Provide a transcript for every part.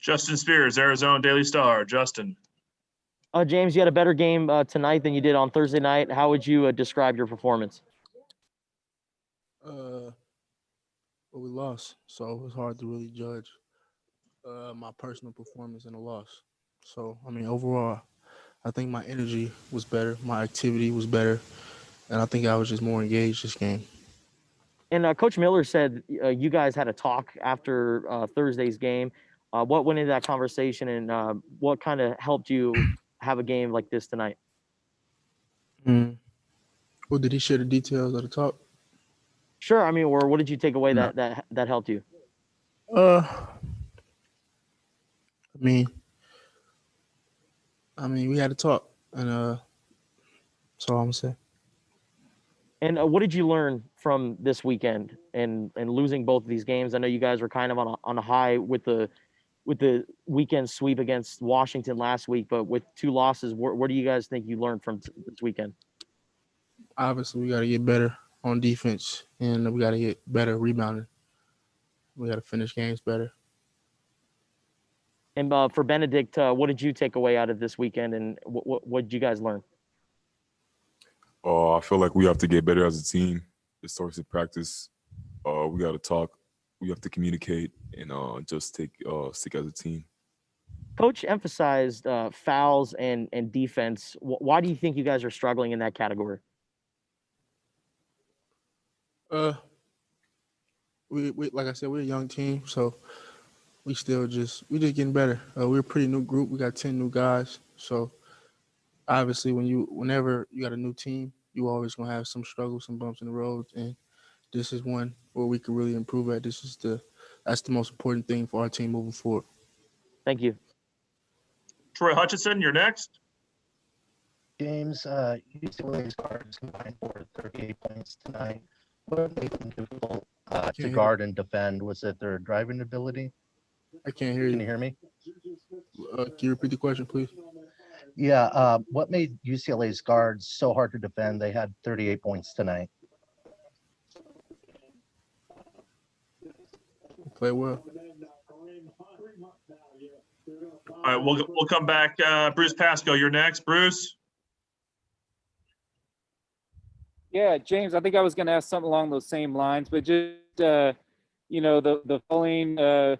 Justin Spears, Arizona Daily Star. Justin. James, you had a better game tonight than you did on Thursday night. How would you describe your performance? Well, we lost, so it was hard to really judge my personal performance in a loss. So, I mean, overall, I think my energy was better, my activity was better, and I think I was just more engaged this game. And Coach Miller said you guys had a talk after Thursday's game. What went into that conversation, and what kind of helped you have a game like this tonight? Well, did he share the details of the talk? Sure. I mean, or what did you take away No. that helped you? I mean, we had a talk, and that's all I'm gonna say. And what did you learn from this weekend and losing both of these games? I know you guys were kind of on a high with the weekend sweep against Washington last week, but with two losses, what do you guys think you learned from this weekend? Obviously, we got to get better on defense, and we got to get better rebounding. We got to finish games better. And for Benedict, what did you take away out of this weekend, and what did you guys learn? I feel like we have to get better as a team. It starts with practice. We got to talk. We have to communicate and just stick as a team. Coach emphasized fouls and defense. Why do you think you guys are struggling in that category? We like I said, we're a young team, so we just getting better. We're a pretty new group. We got 10 new guys, so obviously whenever you got a new team, you always gonna have some struggles, some bumps in the road, and this is one where we can really improve at. That's the most important thing for our team moving forward. Thank you. Troy Hutchinson, you're next. James, UCLA's guards combined for 38 points tonight. What made them difficult to guard and defend? Was it their driving ability? I can't hear you. Can you hear me? Can you repeat the question, please? Yeah. What made UCLA's guards so hard to defend? They had 38 points tonight. Play well. All right, we'll come back. Bruce Pasco, you're next. Bruce. Yeah, James, I think I was going to ask something along those same lines, but just the following, the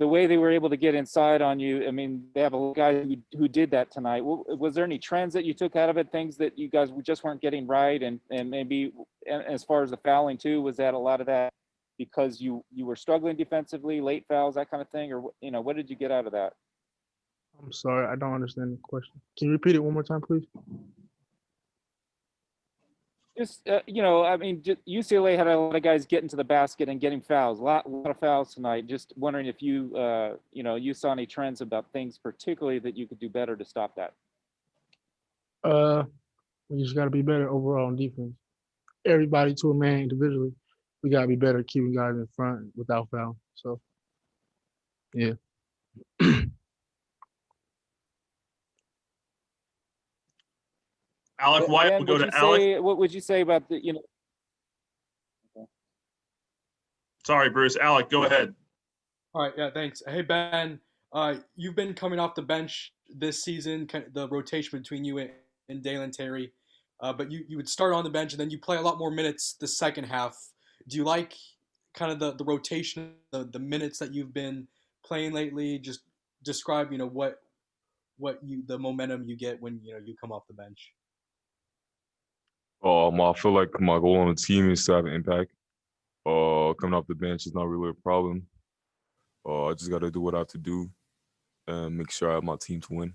way they were able to get inside on you. I mean, they have a guy who did that tonight. Was there any trends that you took out of it? Things that you guys just weren't getting right, and maybe as far as the fouling too, was that a lot of that because you were struggling defensively, late fouls, that kind of thing, or what did you get out of that? I'm sorry, I don't understand the question. Can you repeat it one more time, please? Just I mean, UCLA had a lot of guys getting to the basket and getting fouls. A lot of fouls tonight. Just wondering if you you saw any trends about things, particularly that you could do better to stop that. We just got to be better overall on defense. Everybody to a man individually, we got to be better at keeping guys in front without foul. So, yeah. Alec White will go to Alec. What would you say about the, Sorry, Bruce. Alec, go ahead. All right, yeah, thanks. Hey, Ben, you've been coming off the bench this season, the rotation between you and Dalen Terry, but you would start on the bench and then you play a lot more minutes the second half. Do you like kind of the rotation, the minutes that you've been playing lately? Just describe, what the momentum you get when, you come off the bench. I feel like my goal on the team is to have an impact. Coming off the bench is not really a problem. I just got to do what I have to do and make sure I have my team to win.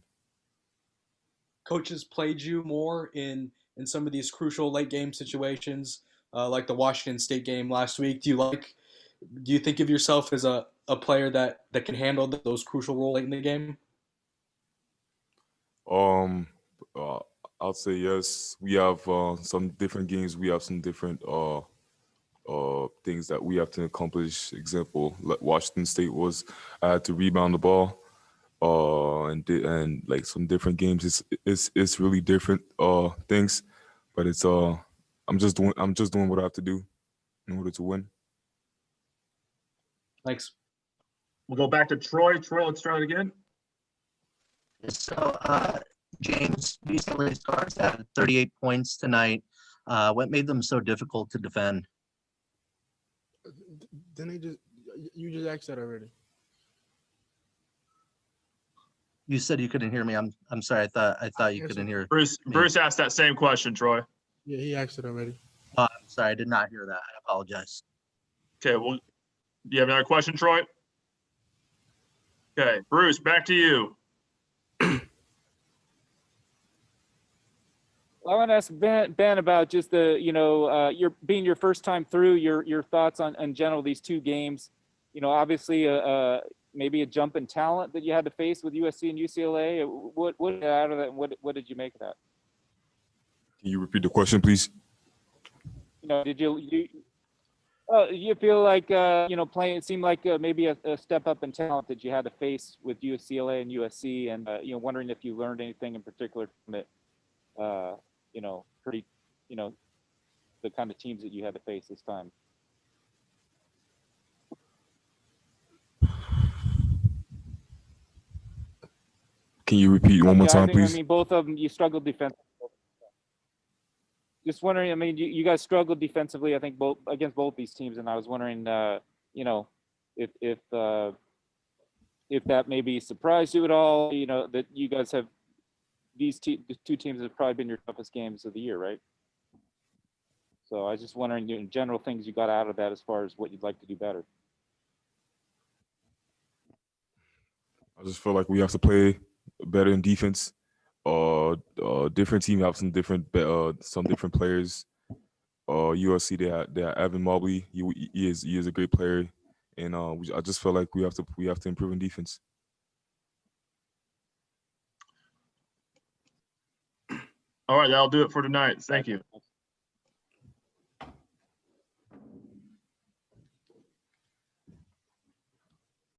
Coaches played you more in some of these crucial late game situations, like the Washington State game last week. Do you think of yourself as a player that can handle those crucial roles late in the game? I'll say yes. We have some different games. We have some different things that we have to accomplish. Example, Washington State I had to rebound the ball, and like some different games. It's really different things, but it's I'm just doing what I have to do in order to win. Thanks. We'll go back to Troy. Troy, let's try it again. So, James, UCLA's guards had 38 points tonight. What made them so difficult to defend? Then you just asked that already. You said you couldn't hear me. I'm sorry. I thought you couldn't hear. Bruce asked that same question, Troy. Yeah, he asked it already. I'm sorry. I did not hear that. I apologize. Okay, well, do you have another question, Troy? Okay, Bruce, back to you. I want to ask Ben about just the, your being your first time through, your thoughts on in general these two games. Obviously, maybe a jump in talent that you had to face with USC and UCLA. What out of that? And what did you make of that? Can you repeat the question, please? Did you feel like playing? It seemed like maybe a step up in talent that you had to face with UCLA and USC, and wondering if you learned anything in particular from it. Pretty, the kind of teams that you had to face this time. Can you repeat one more time, please? I mean, both of them, you struggled defensively. Just wondering, I mean, you guys struggled defensively, I think, against both these teams, and I was wondering, if that maybe surprised you at all, that you guys have the two teams have probably been your toughest games of the year, right? So I was just wondering, in general, things you got out of that as far as what you'd like to do better. I just feel like we have to play better in defense. Different team have some different players. USC they have Evan Mobley. He is a great player, and I just feel like we have to improve in defense. All right, that'll do it for tonight. Thank you.